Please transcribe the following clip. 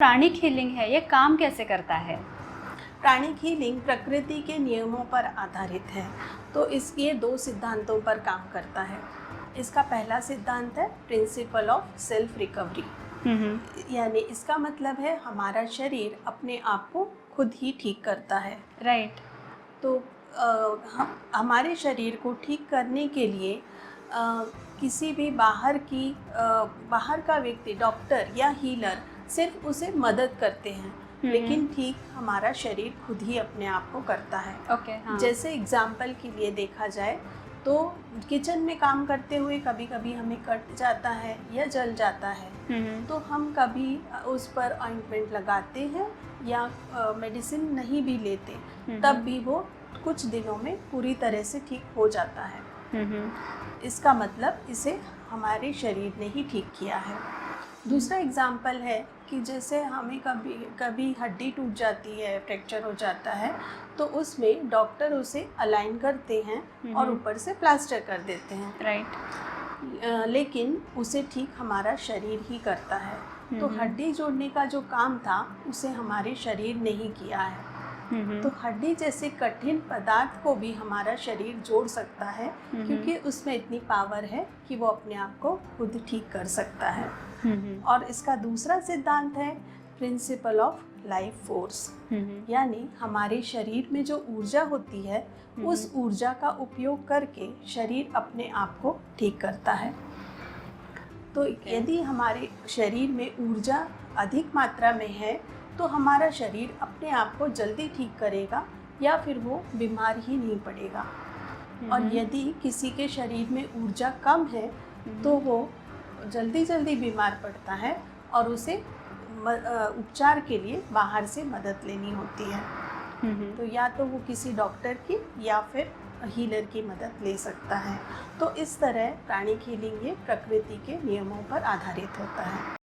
Pranic healing है, ये काम कैसे करता है? प्राणिक हीलिंग प्रकृति के नियमों पर आधारित है, तो इसके दो सिद्धांतों पर काम करता है। इसका पहला सिद्धांत है प्रिंसिपल ऑफ सेल्फ रिकवरी, यानी इसका मतलब है हमारा शरीर अपने आप को खुद ही ठीक करता है। राइट। तो हमारे शरीर को ठीक करने के लिए किसी भी बाहर का व्यक्ति, डॉक्टर या हीलर सिर्फ उसे मदद करते हैं, लेकिन ठीक हमारा शरीर खुद ही अपने आप को करता है। ओके, हाँ। जैसे एग्जाम्पल के लिए देखा जाए तो किचन में काम करते हुए कभी कभी हमें कट जाता है या जल जाता है, तो हम कभी उस पर ऑइंटमेंट लगाते हैं या मेडिसिन नहीं भी लेते, तब भी वो कुछ दिनों में पूरी तरह से ठीक हो जाता है। इसका मतलब इसे हमारे शरीर ने ही ठीक किया है। दूसरा एग्जाम्पल है कि जैसे हमें कभी हड्डी टूट जाती है, फ्रैक्चर हो जाता है, तो उसमें डॉक्टर उसे अलाइन करते हैं और ऊपर से प्लास्टर कर देते हैं। राइट। लेकिन उसे ठीक हमारा शरीर ही करता है। तो हड्डी जोड़ने का जो काम था उसे हमारे शरीर ने ही किया है। तो हड्डी जैसे कठिन पदार्थ को भी हमारा शरीर जोड़ सकता है, क्योंकि उसमें इतनी पावर है कि वो अपने आप को खुद ठीक कर सकता है। और इसका दूसरा सिद्धांत है प्रिंसिपल ऑफ लाइफ फोर्स, यानी हमारे शरीर में जो ऊर्जा होती है उस ऊर्जा का उपयोग करके शरीर अपने आप को ठीक करता है। तो यदि हमारे शरीर में ऊर्जा अधिक मात्रा में है तो हमारा शरीर अपने आप को जल्दी ठीक करेगा या फिर वो बीमार ही नहीं पड़ेगा। और यदि किसी के शरीर में ऊर्जा कम है तो वो जल्दी बीमार पड़ता है और उसे उपचार के लिए बाहर से मदद लेनी होती है। तो या तो वो किसी डॉक्टर की या फिर हीलर की मदद ले सकता है। तो इस तरह प्राणिक हीलिंग ये प्रकृति के नियमों पर आधारित होता है।